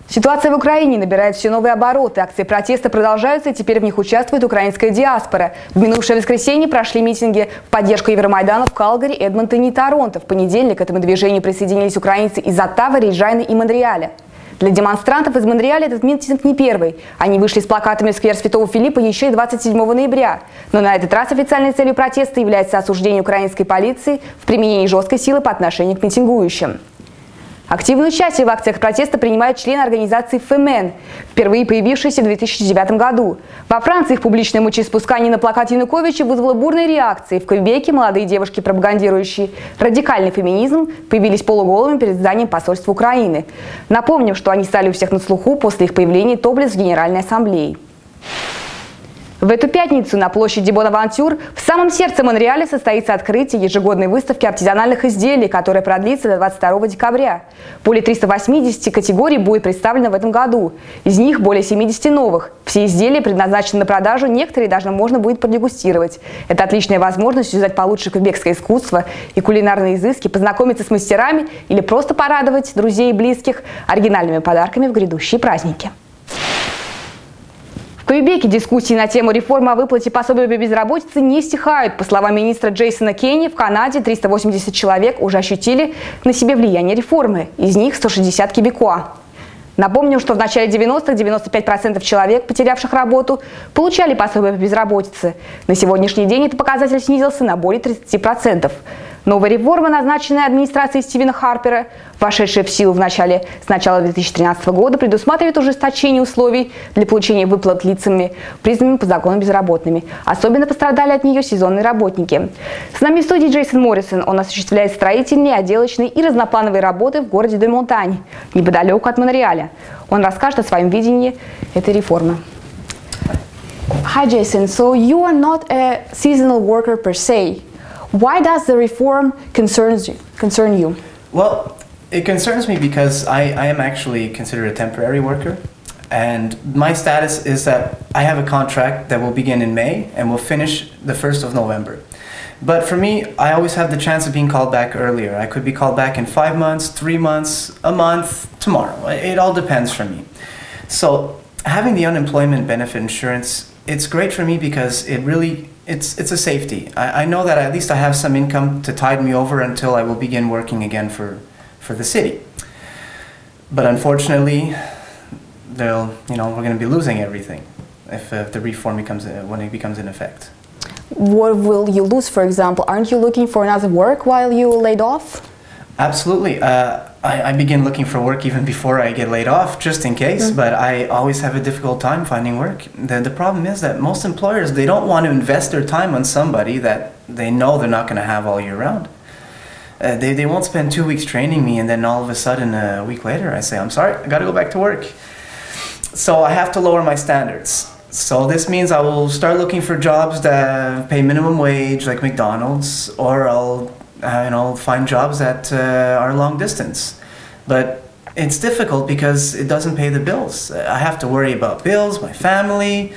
Ситуация в Украине набирает все новые обороты. Акции протеста продолжаются, и теперь в них участвует украинская диаспора. В минувшее воскресенье прошли митинги в поддержку Евромайдана в Калгари, Эдмонтоне и Торонто. В понедельник к этому движению присоединились украинцы из Оттавы, Рейджайны и Монреаля. Для демонстрантов из Монреаля этот митинг не первый. Они вышли с плакатами в сквер Святого Филиппа еще и 27 ноября. Но на этот раз официальной целью протеста является осуждение украинской полиции в применении жесткой силы по отношению к митингующим. Активное участие в акциях протеста принимают члены организации «Фемен», впервые появившиеся в 2009 году. Во Франции их публичное мочеиспускание на плакат Януковича вызвало бурные реакции. В Квебеке молодые девушки, пропагандирующие радикальный феминизм, появились полуголыми перед зданием посольства Украины. Напомним, что они стали у всех на слуху после их появления топлес в Генеральной Ассамблее. В эту пятницу на площади Бонавантюр в самом сердце Монреаля состоится открытие ежегодной выставки артизанальных изделий, которая продлится до 22 декабря. Более 380 категорий будет представлено в этом году. Из них более 70 новых. Все изделия предназначены на продажу, некоторые даже можно будет продегустировать. Это отличная возможность узнать получше квебекское искусство и кулинарные изыски, познакомиться с мастерами или просто порадовать друзей и близких оригинальными подарками в грядущие праздники. В Квебеке дискуссии на тему реформы о выплате пособия по безработице не стихают. По словам министра Джейсона Кенни, в Канаде 380 человек уже ощутили на себе влияние реформы, из них 160 квебекуа. Напомним, что в начале 90-х 95% человек, потерявших работу, получали пособие по безработице. На сегодняшний день этот показатель снизился на более 30%. Новая реформа, назначенная администрацией Стивена Харпера, вошедшая в силу с начала 2013 года, предусматривает ужесточение условий для получения выплат лицами, признанными по закону безработными. Особенно пострадали от нее сезонные работники. С нами в студии Джейсон Моррисон. Он осуществляет строительные, отделочные и разноплановые работы в городе де Монтань, неподалеку от Монреаля. Он расскажет о своем видении этой реформы. Hi, Jason. So you are not a seasonal worker per se. Why does the reform concern you? Well, it concerns me because I am actually considered a temporary worker, and my status is that I have a contract that will begin in May and will finish the 1st of November. But for me, I always have the chance of being called back earlier. I could be called back in 5 months, 3 months, a month, tomorrow. It all depends for me. So having the unemployment benefit insurance, it's great for me because it's a safety. I know that at least I have some income to tide me over until I will begin working again for the city. But unfortunately, we're going to be losing everything if the reform when it becomes in effect. What will you lose, for example? Aren't you looking for another work while you laid off? Absolutely. I begin looking for work even before I get laid off, just in case, but I always have a difficult time finding work. The problem is that most employers, they don't want to invest their time on somebody that they know they're not going to have all year round. They won't spend 2 weeks training me and then all of a sudden a week later I say, I'm sorry, I got to go back to work. So I have to lower my standards. So this means I will start looking for jobs that pay minimum wage like McDonald's, or I'll find jobs that are long distance. But it's difficult because it doesn't pay the bills. I have to worry about bills, my family,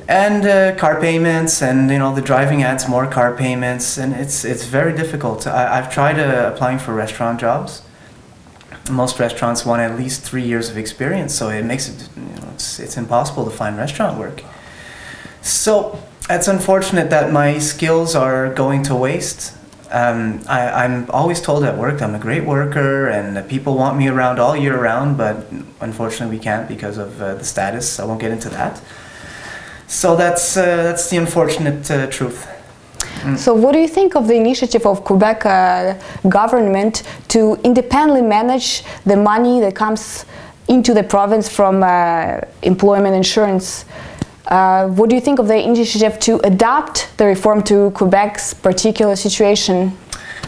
and car payments, and the driving adds more car payments, and it's very difficult. I've tried applying for restaurant jobs. Most restaurants want at least 3 years of experience, so it makes it it's impossible to find restaurant work. So it's unfortunate that my skills are going to waste. I'm always told at work I'm a great worker and that people want me around all year round, but unfortunately we can't because of the status. I won't get into that. So that's the unfortunate truth. So what do you think of the initiative of Quebec government to independently manage the money that comes into the province from employment insurance? What do you think of the initiative to adapt the reform to Quebec's particular situation?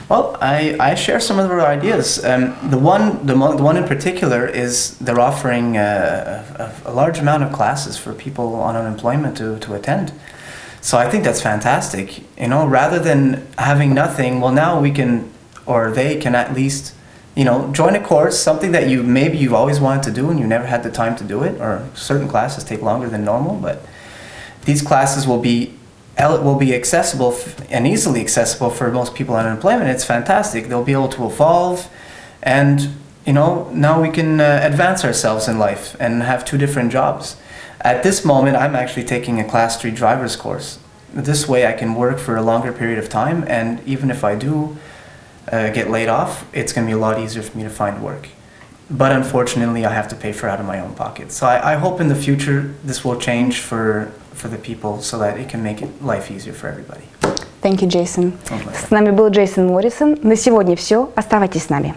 Well, I share some of their ideas. The one in particular is they're offering a large amount of classes for people on unemployment to attend. So I think that's fantastic. Rather than having nothing, well, now we can, or they can at least, join a course, something that maybe you've always wanted to do and you never had the time to do it, or certain classes take longer than normal, but these classes will be accessible and easily accessible for most people on unemployment. It's fantastic. They'll be able to evolve and you know, now we can advance ourselves in life and have 2 different jobs. At this moment, I'm actually taking a Class 3 driver's course. This way I can work for a longer period of time, and even if I do get laid off, it's going to be a lot easier for me to find work. But unfortunately, I have to pay for it out of my own pocket. So I hope in the future this will change for the people so that it can make life easier for everybody. Thank you, Джейсон. С нами был Джейсон Моррисон. На сегодня все. Оставайтесь с нами.